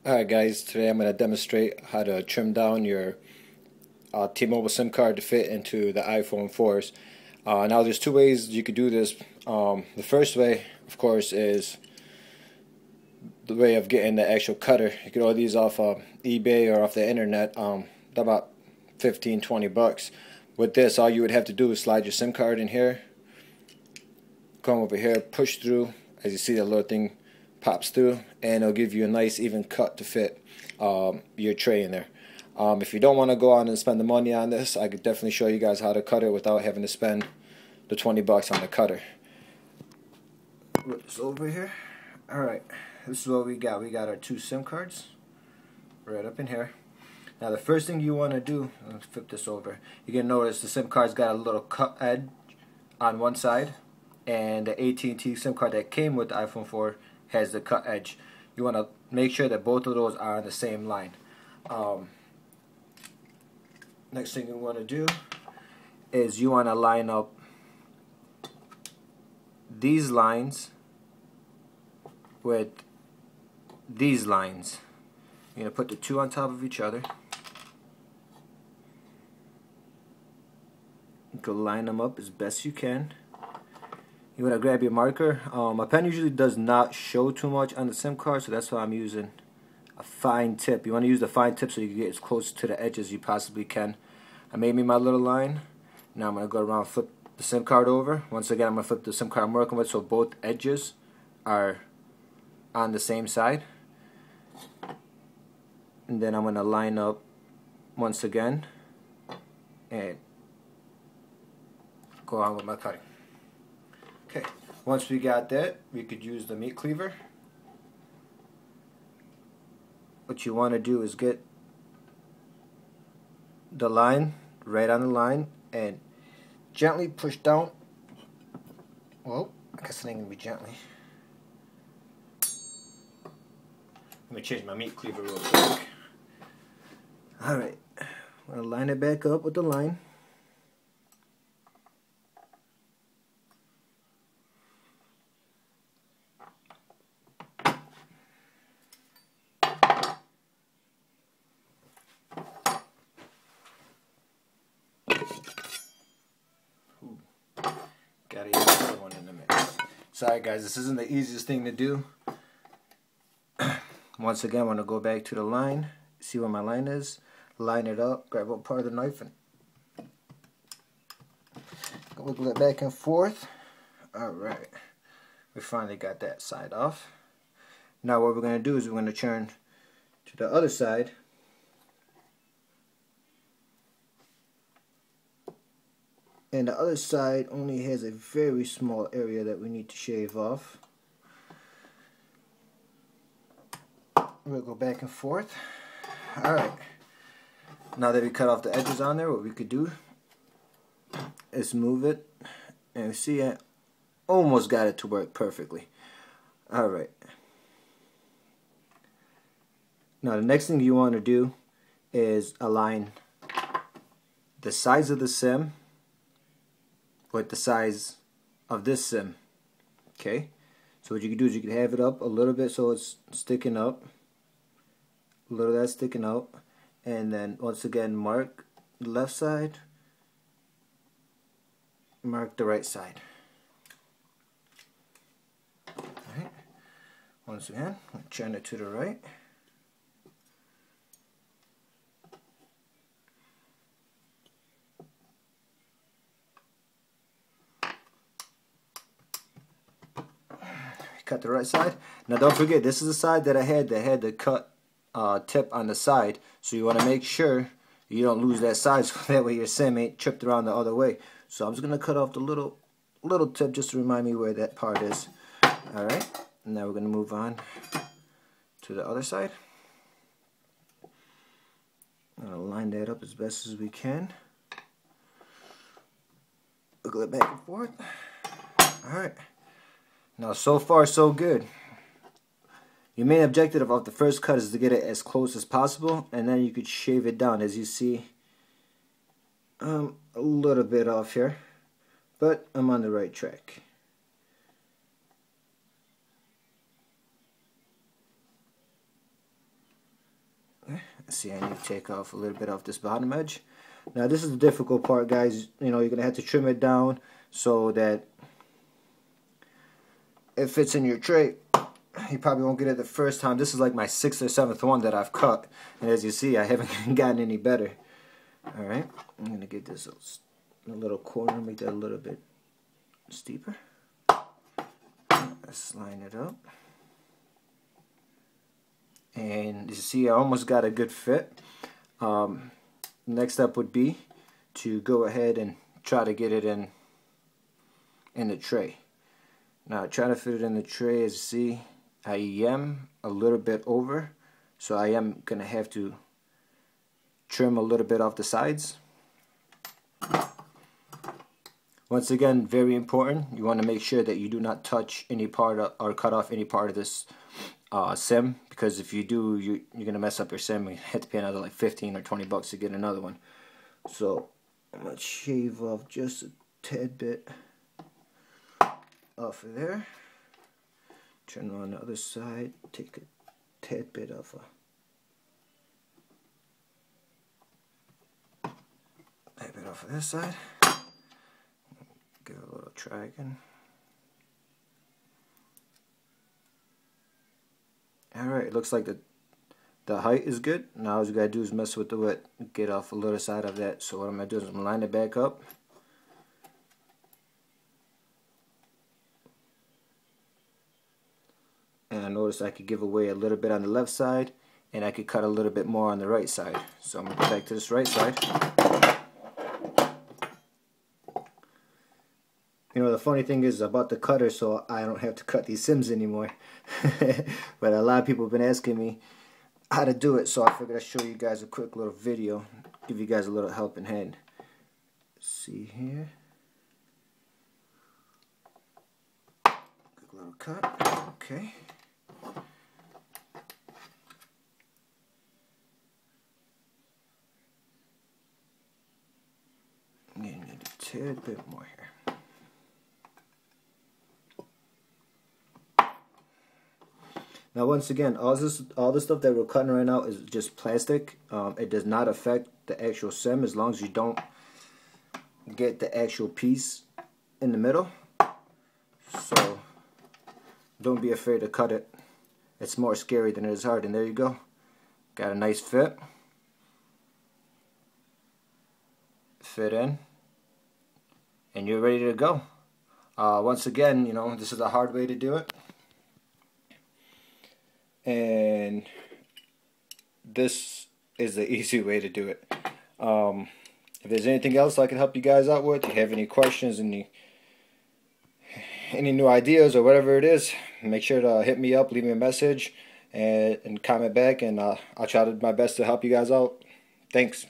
Alright guys, today I'm going to demonstrate how to trim down your T-Mobile SIM card to fit into the iPhone 4s. Now there's two ways you could do this. The first way, of course, is the way of getting the actual cutter. You can order these off eBay or off the internet. They're about 15-20 bucks. With this, all you would have to do is slide your SIM card in here, come over here, push through. As you see, the little thing pops through, and it'll give you a nice even cut to fit your tray in there. If you don't want to go on and spend the money on this, I could definitely show you guys how to cut it without having to spend the 20 bucks on the cutter. Put this over here. Alright, this is what we got. We got our two SIM cards right up in here. Now the first thing you want to do, let's flip this over. You can notice the SIM card's got a little cut edge on one side, and the AT&T SIM card that came with the iPhone 4 has the cut edge. You want to make sure that both of those are on the same line. Next thing you want to do is you want to line up these lines with these lines. You're going to put the two on top of each other. You can line them up as best you can. You want to grab your marker. My pen usually does not show too much on the SIM card, so that's why I'm using a fine tip. You want to use the fine tip so you can get as close to the edge as you possibly can. I made me my little line. Now I'm going to go around and flip the SIM card over. Once again, I'm going to flip the SIM card I'm working with so both edges are on the same side. And then I'm going to line up once again and go on with my cutting. Okay, once we got that, we could use the meat cleaver. What you want to do is get the line right on the line and gently push down. Well, I guess it ain't going to be gently. Let me change my meat cleaver real quick. Alright, I'm going to line it back up with the line. Gotta use the other one in the mix. Sorry guys, this isn't the easiest thing to do. Once again, I'm going to go back to the line, see where my line is, line it up, grab one part of the knife and wiggle it back and forth. Alright, we finally got that side off. Now what we're going to do is we're going to turn to the other side. And the other side only has a very small area that we need to shave off. We'll go back and forth. Alright. Now that we cut off the edges on there, what we could do is move it. And see, I almost got it to work perfectly. Alright. Now the next thing you want to do is align the size of the SIM with the size of this SIM. Okay, so what you can do is you can have it up a little bit so it's sticking up, a little of that sticking out, and then once again mark the left side, mark the right side. Alright, once again, turn it to the right. Cut the right side. Now don't forget, this is the side that I had that had the cut tip on the side, so you want to make sure you don't lose that side so that way your SIM ain't tripped around the other way. So I'm just going to cut off the little tip just to remind me where that part is. Alright, now we're going to move on to the other side. I'm going to line that up as best as we can. Wiggle it back and forth. Alright. Now, so far, so good. Your main objective of the first cut is to get it as close as possible, and then you could shave it down. As you see, a little bit off here, but I'm on the right track. Okay, see, I need to take off a little bit off this bottom edge. Now this is the difficult part, guys. You know, you're gonna have to trim it down so that it fits in your tray. You probably won't get it the first time. This is like my 6th or 7th one that I've cut, and as you see, I haven't gotten any better. Alright, I'm gonna get this a little corner, make that a little bit steeper. Let's line it up. And you see, I almost got a good fit. Next step would be to go ahead and try to get it in the tray. Now, trying to fit it in the tray, as you see, I am a little bit over, so I am going to have to trim a little bit off the sides. Once again, very important, you want to make sure that you do not touch any part of, or cut off any part of this sim, because if you do, you're going to mess up your sim. You have to pay another like 15 or 20 bucks to get another one. So I'm going to shave off just a tad bit off of there. Turn on the other side, take a tad bit off of this side. Give it a little try again. Alright, it looks like the height is good. Now all you gotta do is mess with the width. Get off a little side of that. So what I'm gonna do is I'm gonna line it back up. And I noticed I could give away a little bit on the left side, and I could cut a little bit more on the right side. So I'm gonna go back to this right side. You know, the funny thing is about the cutter, so I don't have to cut these sims anymore. But a lot of people have been asking me how to do it, so I figured I'd show you guys a quick little video, give you guys a little helping hand. See here. Quick little cut. Okay. You need a tad bit more here. Now, once again, all this stuff that we're cutting right now is just plastic. It does not affect the actual sim as long as you don't get the actual piece in the middle. So don't be afraid to cut it. It's more scary than it is hard. And there you go. Got a nice fit. Fit in. And you're ready to go. Once again, you know, this is a hard way to do it. And this is the easy way to do it. If there's anything else I can help you guys out with, if you have any questions, any new ideas or whatever it is, make sure to hit me up, leave me a message, and comment back, and I'll try my best to help you guys out. Thanks.